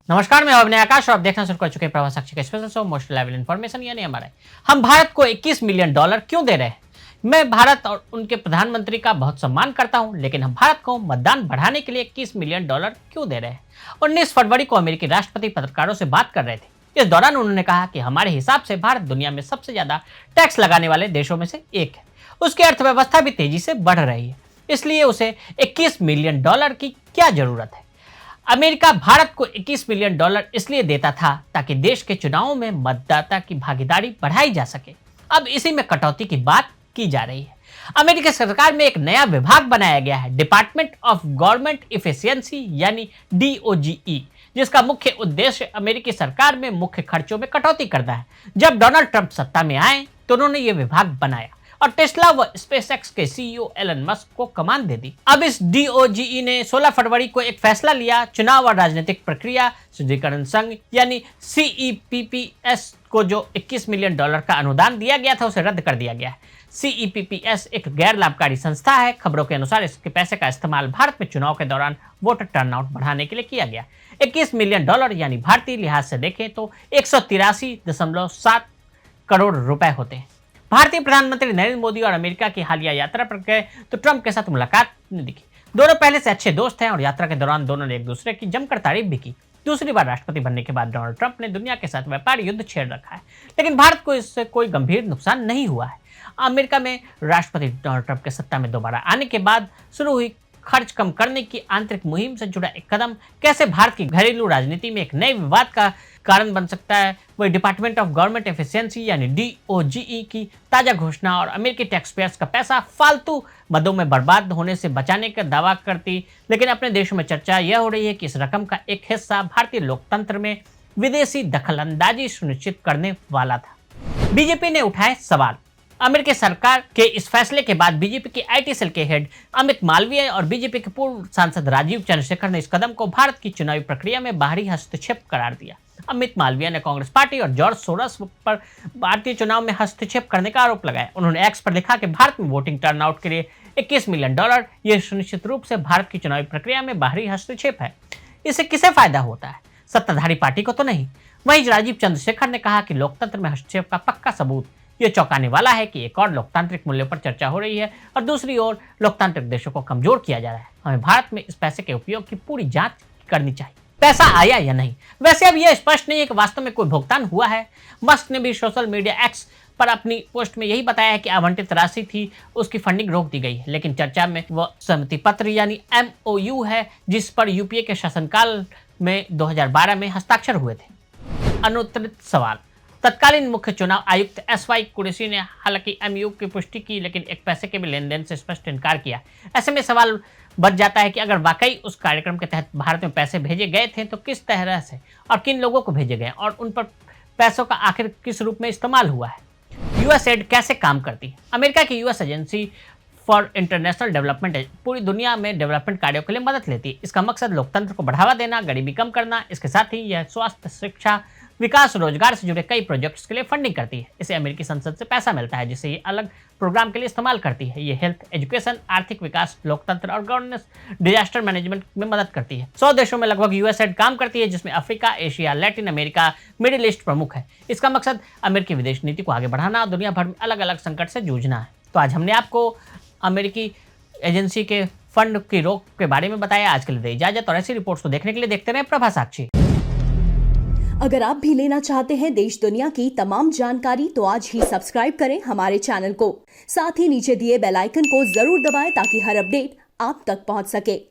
नमस्कार, मैं अभिनय आकाश और आप देखना शुरू कर चुके हैं प्रभात साक्षी का special show most level information यानी हमारा। हम भारत को 21 मिलियन डॉलर क्यों दे रहे हैं? मैं भारत और उनके प्रधानमंत्री का बहुत सम्मान करता हूं, लेकिन हम भारत को मतदान बढ़ाने के लिए 21 मिलियन डॉलर क्यों दे रहे हैं? 19 फरवरी को अमेरिकी राष्ट्रपति पत्रकारों से बात कर रहे थे। इस दौरान उन्होंने कहा कि हमारे हिसाब से भारत दुनिया में सबसे ज्यादा टैक्स लगाने वाले देशों में से एक है। उसकी अर्थव्यवस्था भी तेजी से बढ़ रही है, इसलिए उसे 21 मिलियन डॉलर की क्या जरूरत है? अमेरिका भारत को 21 मिलियन डॉलर इसलिए देता था ताकि देश के चुनावों में मतदाता की भागीदारी बढ़ाई जा सके। अब इसी में कटौती की बात की जा रही है। अमेरिकी सरकार में एक नया विभाग बनाया गया है, डिपार्टमेंट ऑफ गवर्नमेंट इफिशियंसी यानी DOGE, जिसका मुख्य उद्देश्य अमेरिकी सरकार में मुख्य खर्चों में कटौती करना है। जब डोनाल्ड ट्रंप सत्ता में आए तो उन्होंने ये विभाग बनाया और टेस्ला व स्पेसएक्स के CEO एलन मस्क को कमान दे दी। अब इस DOGE ने 16 फरवरी को एक फैसला लिया। चुनाव और राजनीतिक प्रक्रिया शुद्धिकरण संघ यानी CEPPS को जो 21 मिलियन डॉलर का अनुदान दिया गया था उसे रद्द कर दिया गया है। CEPPS एक गैर लाभकारी संस्था है। खबरों के अनुसार इसके पैसे का इस्तेमाल भारत में चुनाव के दौरान वोटर टर्नआउट बढ़ाने के लिए किया गया। 21 मिलियन डॉलर यानी भारतीय लिहाज से देखें तो 183.7 करोड़ रुपए होते हैं। भारतीय प्रधानमंत्री नरेंद्र मोदी और अमेरिका की हालिया यात्रा पर गए तो ट्रंप के साथ मुलाकात नहीं दिखी। दोनों पहले से अच्छे दोस्त हैं और यात्रा के दौरान दोनों ने एक दूसरे की जमकर तारीफ भी की। दूसरी बार राष्ट्रपति बनने के बाद डोनाल्ड ट्रंप ने दुनिया के साथ व्यापार युद्ध छेड़ रखा है, लेकिन भारत को इससे कोई गंभीर नुकसान नहीं हुआ है। अमेरिका में राष्ट्रपति डोनाल्ड ट्रंप के सत्ता में दोबारा आने के बाद शुरू हुई खर्च कम करने की आंतरिक मुहिम से जुड़ा एक कदम कैसे भारत की घरेलू राजनीति में एक नए विवाद का कारण बन सकता है, वही डिपार्टमेंट ऑफ गवर्नमेंट एफिशिएंसी यानी DOGE की ताजा घोषणा और अमेरिकी टैक्स पेयर्स का पैसा फालतू मदों में बर्बाद होने से बचाने का दावा करती, लेकिन अपने देशों में चर्चा यह हो रही है कि इस रकम का एक हिस्सा भारतीय लोकतंत्र में विदेशी दखलंदाजी सुनिश्चित करने वाला था। बीजेपी ने उठाए सवाल। अमेरिकी सरकार के इस फैसले के बाद बीजेपी की IT सेल के हेड अमित मालवीय और बीजेपी के पूर्व सांसद राजीव चंद्रशेखर ने इस कदम को भारत की चुनावी प्रक्रिया में बाहरी हस्तक्षेप करार दिया। अमित मालवीय ने कांग्रेस पार्टी और जॉर्ज सोरोस पर भारतीय चुनाव में हस्तक्षेप करने का आरोप लगाया। उन्होंने एक्स पर लिखा कि भारत में वोटिंग टर्नआउट के लिए 21 मिलियन डॉलर यह सुनिश्चित रूप से भारत की चुनावी प्रक्रिया में बाहरी हस्तक्षेप है। इससे किसे फायदा होता है? सत्ताधारी पार्टी को तो नहीं। वहीं राजीव चंद्रशेखर ने कहा कि लोकतंत्र में हस्तक्षेप का पक्का सबूत यह चौंकाने वाला है कि एक और लोकतांत्रिक मूल्यों पर चर्चा हो रही है और दूसरी ओर लोकतांत्रिक देशों को कमजोर किया जा रहा है। हमें भारत में इस पैसे के उपयोग की पूरी जांच करनी चाहिए। पैसा आया या नहीं? वैसे अब यह स्पष्ट नहीं है कि वास्तव में कोई भुगतान हुआ है। मस्क ने भी सोशल मीडिया एक्स पर अपनी पोस्ट में यही बताया है कि आवंटित राशि थी उसकी फंडिंग रोक दी गई है, लेकिन चर्चा में वह सहमति पत्र यानी MOU है जिस पर UPA के शासनकाल में 2012 में हस्ताक्षर हुए थे। अनुत्तरित सवाल। तत्कालीन मुख्य चुनाव आयुक्त SY कुरैशी ने हालांकि MOU की पुष्टि की, लेकिन एक पैसे के भी लेन देन से स्पष्ट इनकार किया। ऐसे में सवाल बच जाता है कि अगर वाकई उस कार्यक्रम के तहत भारत में पैसे भेजे गए थे तो किस तरह से और किन लोगों को भेजे गए और उन पर पैसों का आखिर किस रूप में इस्तेमाल हुआ है। USAID कैसे काम करती है? अमेरिका की US agency for international development पूरी दुनिया में डेवलपमेंट कार्यों के लिए मदद लेती है। इसका मकसद लोकतंत्र को बढ़ावा देना, गरीबी कम करना। इसके साथ ही यह स्वास्थ्य, शिक्षा, विकास, रोजगार से जुड़े कई प्रोजेक्ट्स के लिए फंडिंग करती है। इसे अमेरिकी संसद से पैसा मिलता है जिसे ये अलग प्रोग्राम के लिए इस्तेमाल करती है। ये हेल्थ, एजुकेशन, आर्थिक विकास, लोकतंत्र और गवर्नेंस, डिजास्टर मैनेजमेंट में मदद करती है। 100 देशों में लगभग USAID काम करती है, जिसमें Africa, Asia, Latin America, middle east प्रमुख है। इसका मकसद अमेरिकी विदेश नीति को आगे बढ़ाना और दुनिया भर में अलग अलग संकट से जूझना है। तो आज हमने आपको अमेरिकी एजेंसी के फंड की रोक के बारे में बताया। आज के लिए इजाजत और ऐसी रिपोर्ट्स को देखने के लिए देखते रहें प्रभा साक्षी। अगर आप भी लेना चाहते हैं देश दुनिया की तमाम जानकारी तो आज ही सब्सक्राइब करें हमारे चैनल को। साथ ही नीचे दिए बेल आइकन को जरूर दबाएं ताकि हर अपडेट आप तक पहुंच सके।